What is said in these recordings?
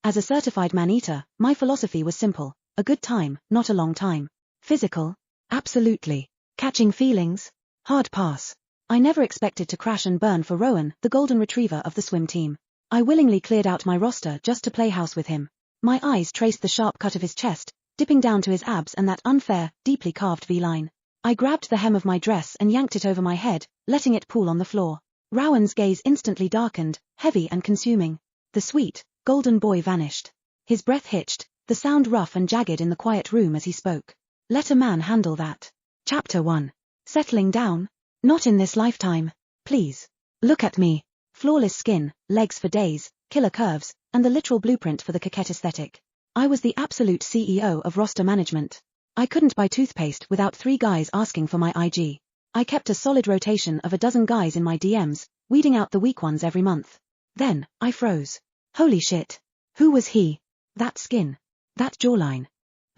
As a certified man-eater, my philosophy was simple: a good time, not a long time. Physical? Absolutely. Catching feelings? Hard pass. I never expected to crash and burn for Rowan, the golden retriever of the swim team. I willingly cleared out my roster just to play house with him. My eyes traced the sharp cut of his chest, dipping down to his abs and that unfair, deeply carved V-line. I grabbed the hem of my dress and yanked it over my head, letting it pool on the floor. Rowan's gaze instantly darkened, heavy and consuming. The sweet, golden boy vanished. His breath hitched, the sound rough and jagged in the quiet room as he spoke. Let a man handle that. Chapter 1. Settling down? Not in this lifetime. Please. Look at me. Flawless skin, legs for days, killer curves, and the literal blueprint for the coquette aesthetic. I was the absolute CEO of roster management. I couldn't buy toothpaste without 3 guys asking for my IG. I kept a solid rotation of a dozen guys in my DMs, weeding out the weak ones every month. Then, I froze. Holy shit. Who was he? That skin. That jawline.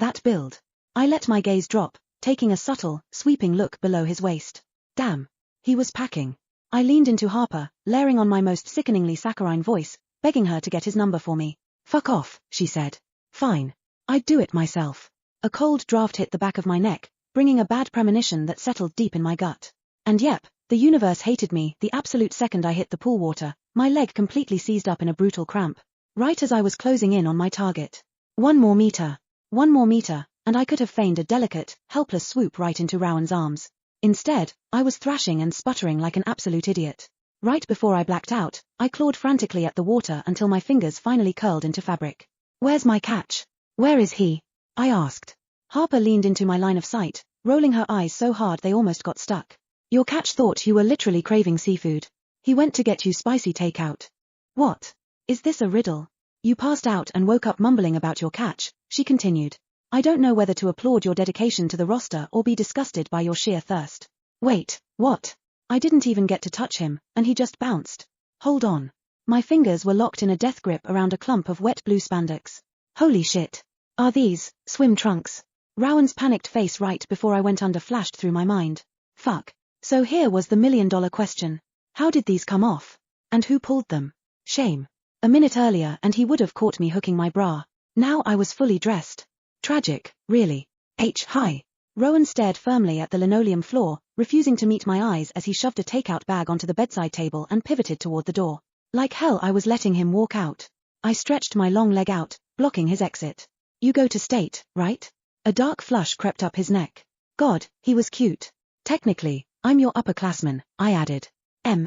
That build. I let my gaze drop, taking a subtle, sweeping look below his waist. Damn. He was packing. I leaned into Harper, layering on my most sickeningly saccharine voice, begging her to get his number for me. Fuck off, she said. Fine. I'd do it myself. A cold draft hit the back of my neck, bringing a bad premonition that settled deep in my gut. And yep, the universe hated me the absolute second I hit the pool water, my leg completely seized up in a brutal cramp. Right as I was closing in on my target. 1 more meter. 1 more meter, and I could have feigned a delicate, helpless swoop right into Rowan's arms. Instead, I was thrashing and sputtering like an absolute idiot. Right before I blacked out, I clawed frantically at the water until my fingers finally curled into fabric. Where's my catch? Where is he? I asked. Harper leaned into my line of sight, rolling her eyes so hard they almost got stuck. Your catch thought you were literally craving seafood. He went to get you spicy takeout. What? Is this a riddle? You passed out and woke up mumbling about your catch, she continued. I don't know whether to applaud your dedication to the roster or be disgusted by your sheer thirst. Wait, what? I didn't even get to touch him, and he just bounced. Hold on. My fingers were locked in a death grip around a clump of wet blue spandex. Holy shit. Are these swim trunks? Rowan's panicked face right before I went under flashed through my mind. Fuck. So here was the million-dollar question. How did these come off? And who pulled them? Shame. A minute earlier and he would have caught me hooking my bra. Now I was fully dressed. Tragic, really. Hi. Rowan stared firmly at the linoleum floor, refusing to meet my eyes as he shoved a takeout bag onto the bedside table and pivoted toward the door. Like hell I was letting him walk out. I stretched my long leg out, blocking his exit. You go to state, right? A dark flush crept up his neck. God, he was cute. Technically, I'm your upperclassman, I added.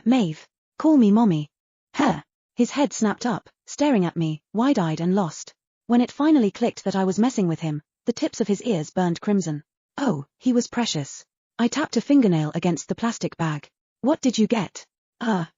Maeve. Call me mommy. Huh. His head snapped up, staring at me, wide-eyed and lost. When it finally clicked that I was messing with him, the tips of his ears burned crimson. Oh, he was precious. I tapped a fingernail against the plastic bag. What did you get?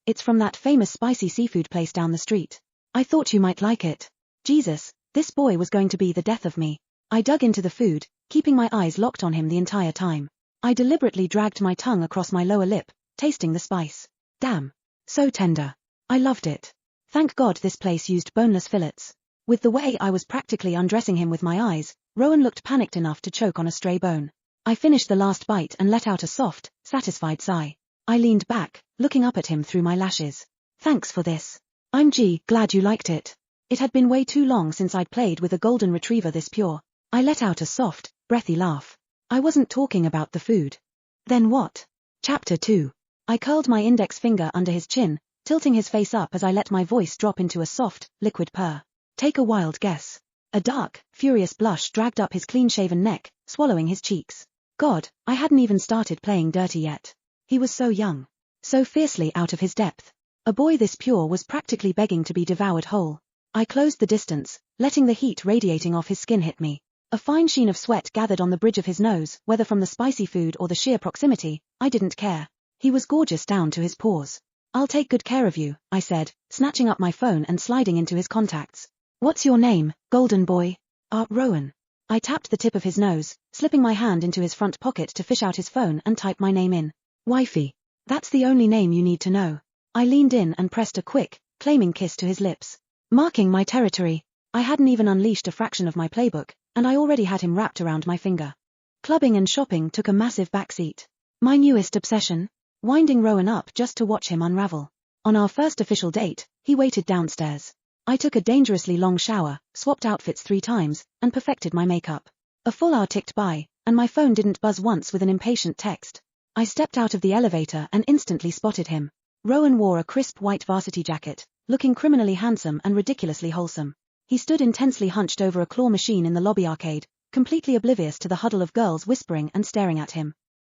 It's from that famous spicy seafood place down the street. I thought you might like it. Jesus, this boy was going to be the death of me. I dug into the food, keeping my eyes locked on him the entire time. I deliberately dragged my tongue across my lower lip, tasting the spice. Damn. So tender. I loved it. Thank God this place used boneless fillets. With the way I was practically undressing him with my eyes, Rowan looked panicked enough to choke on a stray bone. I finished the last bite and let out a soft, satisfied sigh. I leaned back, looking up at him through my lashes. Thanks for this. I'm glad you liked it. It had been way too long since I'd played with a golden retriever this pure. I let out a soft, breathy laugh. I wasn't talking about the food. Then what? Chapter 2. I curled my index finger under his chin, tilting his face up as I let my voice drop into a soft, liquid purr. Take a wild guess. A dark, furious blush dragged up his clean-shaven neck, swallowing his cheeks. God, I hadn't even started playing dirty yet. He was so young. So fiercely out of his depth. A boy this pure was practically begging to be devoured whole. I closed the distance, letting the heat radiating off his skin hit me. A fine sheen of sweat gathered on the bridge of his nose, whether from the spicy food or the sheer proximity, I didn't care. He was gorgeous down to his paws. I'll take good care of you, I said, snatching up my phone and sliding into his contacts. What's your name, golden boy? Rowan. I tapped the tip of his nose, slipping my hand into his front pocket to fish out his phone and type my name in. Wifey. That's the only name you need to know. I leaned in and pressed a quick, claiming kiss to his lips. Marking my territory. I hadn't even unleashed a fraction of my playbook, and I already had him wrapped around my finger. Clubbing and shopping took a massive backseat. My newest obsession? Winding Rowan up just to watch him unravel. On our first official date, he waited downstairs. I took a dangerously long shower, swapped outfits 3 times, and perfected my makeup. A full hour ticked by, and my phone didn't buzz once with an impatient text. I stepped out of the elevator and instantly spotted him. Rowan wore a crisp white varsity jacket, looking criminally handsome and ridiculously wholesome. He stood intensely hunched over a claw machine in the lobby arcade, completely oblivious to the huddle of girls whispering and staring at him.